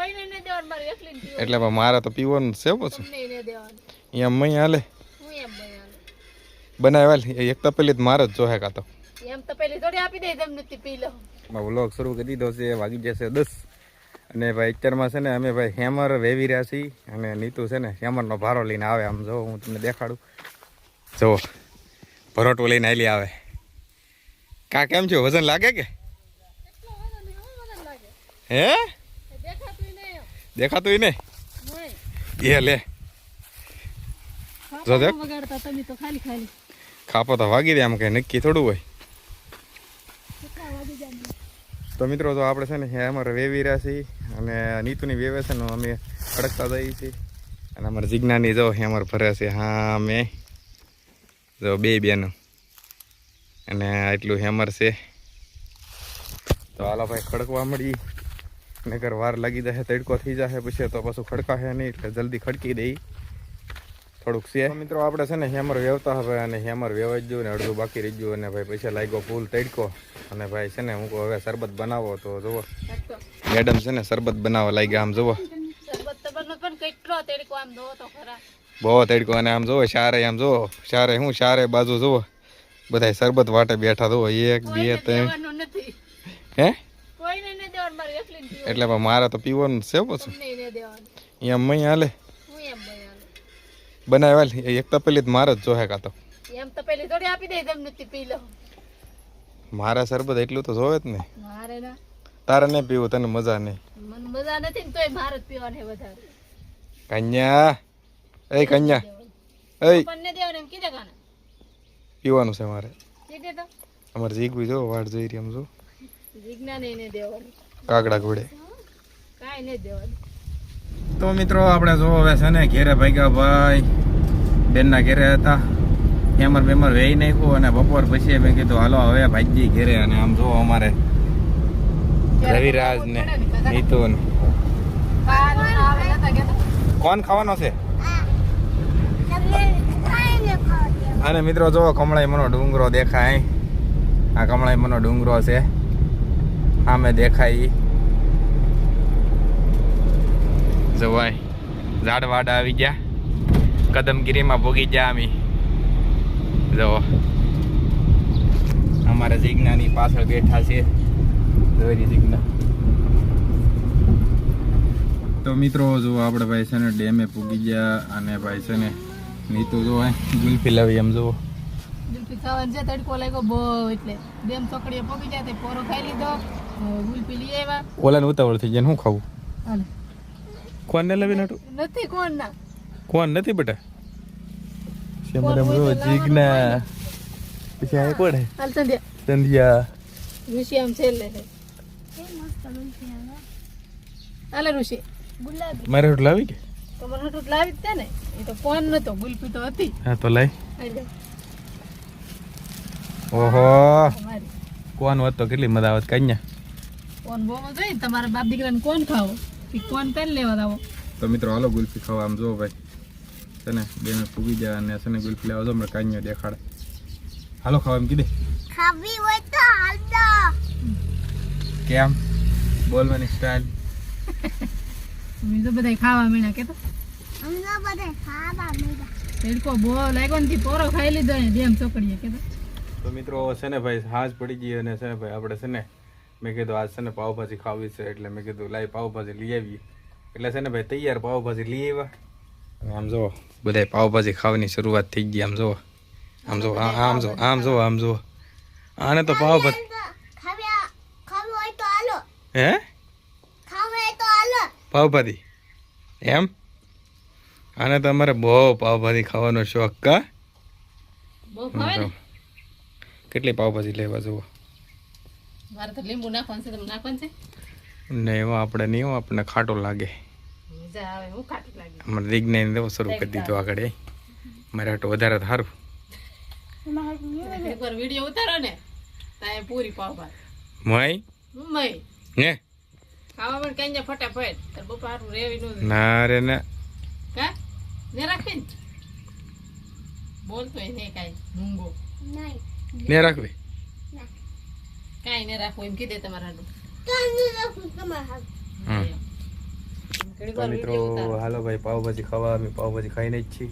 કોઈને ન દેવાનું, મારે એકલી ને પીવાનું. એટલે મારે તો પીવાનું છે પછી તમને ન દેવાનું. એમ મય હાલે હું એમ બનાવું. બનાવેલ એક તપેલી જ મારે જ જોહે કાં તો એમ તો પેલી થોડી આપી દે તમને પી લો. વ્લોગ શરૂ કરી દીધો છે, વાગી જશે 10 અને ભાઈ અત્યારમાં છે ને અમે ભાઈ હેમર વેવી રહ્યા છીએ અને નીતુ છે ને હેમરનો ભારો લઈને આવે. આમ જો હું તમને દેખાડું, જો ભરોટો લઈને આલી આવે. કા કેમ છો, વજન લાગે કે હે દેખાતું નહીં એ લે જો દેખ વગાડતા તમે તો ખાલી ખાલી ખાપો તો વાગી દે, આમ કઈ નક્કી થોડું હોય. તો મિત્રો તો આપણે છે ને હેમર વેવી રહ્યા છીએ અને નીતુની વેવે છે ને અમે અડકતા જઈએ છીએ અને અમારે જીજ્ઞાની જો હેમર ભરે છે. હા મેં જો બે બેનો અને એટલું હેમર છે. તો હાલો ભાઈ ખડકવા મળી, નગર વાર લાગી જશે, તડકો થઈ જશે પછી તો પાછું ખડકાશે નહીં એટલે જલ્દી ખડકી દઈ થોડુંક છે. મિત્રો આપણે છે ને હેમર વેવતા હવે અને હેમર વેવાઈ જ ગયું ને અડધું બાકી રહી ગયું અને ભાઈ પછી લાગ્યો ફૂલ તડકો અને ભાઈ છે ને હું કહું હવે શરબત બનાવો. તો જુઓ મેડમ છે ને શરબત બનાવવા લાગ્યા. આમ જુઓ બહુ તડકો અને આમ જુઓ શારે, આમ જુઓ શારે હું શારે બાજુ જુઓ બધા શરબત વાટે બેઠા જુઓ 1 2 3 હે એટલે મારે તો પીવાનું છે પછી એમ મય હાલે બનાવેલ એક તપેલી જ મારે જ જોહે કાં તો એમ તો પેલી થોડી આપી દે તમને પી લો. મારે શરબત એટલું તો જોવે જ ને. મારે ના તારે નહીં પીવું, તને મજા નહીં. મને મજા નથી ને તોય મારે જ પીવાનું છે વધારે. કન્યા એ કન્યા એ પન્ને દેવાનું એમ કીધે કાને પીવાનું છે મારે. કીધે તો અમારે જીગવી જો વાટ જોઈ રહી. આમ જો જીજ્ઞાને એને દેવાનું, કાગડા ઘોડે કાઈ ન દેવાનું. તો મિત્રો આપણે જો હવે છે ને ઘેરે ભાગ્યા ભાઈ બેનના ઘેરે હતા. હેમર બેમર વેઈ નાખ્યું અને બપોર પછી મેં કીધું હાલો હવે ભાઈજી ઘેરે. અને આમ જો અમારે રવિરાજ ને નીતુ ને કોણ ખાવાનો છે. અને મિત્રો જો કમળાઈ મનો ડુંગરો દેખાય. આ કમળાઈ મનો ડુંગરો છે આમે દેખાય. જવાય ઝાડવાડ આવી ગયા, કદમગીરીમાં ભોગી ગયા અમે. જો અમારા જીજ્ઞાની પાછળ બેઠા છે, જોઈ જીજ્ઞા. તો મિત્રો જો આપણે ભાઈ છે ને ડેમે પૂગી ગયા અને ભાઈ છે ને નીતુ જો ગુલ્ફી લાવી. એમ જુઓ ગુલ્ફી ખાવાનું છે, તડકો લાગ્યો બહુ એટલે બેમ ચોકડીએ પગી જાય તે પોરો ખાઈ લીધો, ગુલ્ફી લઈ આવ્યા. ઓલાને ઉતાવળ થઈ જાય, શું ખાવું? હાલે કોણ ને લાવી નાટું નથી કોણ ના કોણ નથી બેટા જીજ્ઞા પછી આ કોણ હે હાલ સંધ્યા સંધ્યા ઋષિ આમ છેલ્લે છે. હાલે ઋષિ ગુલાબી મારે હોટ લાવી કે તમારે હટું લાવી જ છે ને. એ તો કોણ નતો, ગુલ્ફી તો હતી. હા તો લાઈ. હાલે ઓહો તમારી કોણ હોત તો કેટલી મજા આવત. કન્યા કોણ બહુ મજા આવી. તમારા બાપ દીકરાને કોણ ખાવો કોણ પેન લેવા આવો. તો મિત્રો હાલો ગુલ્ફી ખાવા. આમ જો ભાઈ છે ને બેને પૂગી જાય અને છે ને ગુલ્ફી લેવા જો મને કાંઈ દેખાડે. હાલો ખાવા એમ કીધે ખાવી હોય તો હાલ દો. કેમ બોલવાની સ્ટાઇલ. અમે તો બધા ખાવા મીણા કે તો અમે તો બધા ખાવા મીણા. તડકો બહુ લાગ્યો ને પોરો ખાઈ લીધો ને બેમ ચોકડીએ કે તો મિત્રો છે ને ભાઈ હાજ પડી ગઈ અને છે ને ભાઈ આપણે છે ને મેં કીધું આજ છે ને પાવભાજી ખાવી છે એટલે મેં કીધું લાઈ પાવભાજી લઈ આવીએ. એટલે છે ને ભાઈ તૈયાર પાવભાજી લઈ આવ્યા અને આમ જો બધા પાવભાજી ખાવાની શરૂઆત થઈ ગઈ. આમ જો આમ જો આમ જો આમ જો આમ જો આને તો પાવભાજી હે પાવભાજી એમ આને તો અમારે બહુ પાવભાજી ખાવાનો શોખ. કા કેટલી પાવભાજી લેવા જુઓ. મારે તો લીંબુ નાખવાનું છે, તમે નાખવાનું છે ને એમાં આપણે નહીં આપણને ખાટો લાગે. મજા આવે, હું ખાટી લાગે. અમારે વિજ્ઞાન દેવો શરૂ કરી દીધું આગળ. મારે હાટો વધારે સારું. એકવાર વિડીયો ઉતારો ને તાય પૂરી પાવભાજી મય મય ને ખાવા પણ કઈ ફટાફટ તાર બપા હારું રેવી નો ના રે ના કા ને રાખી બોલતો ને કાઈ મૂંગો ને રાખવી કાઈ ને રાખો એમ કીધે તમારા હાડું ઘડીક તો વાર મિત્રો વિડીયો ઉતારો. હાલો ભાઈ પાવભાજી ખાવા, અમે પાવભાજી ખાઈને જ છીએ.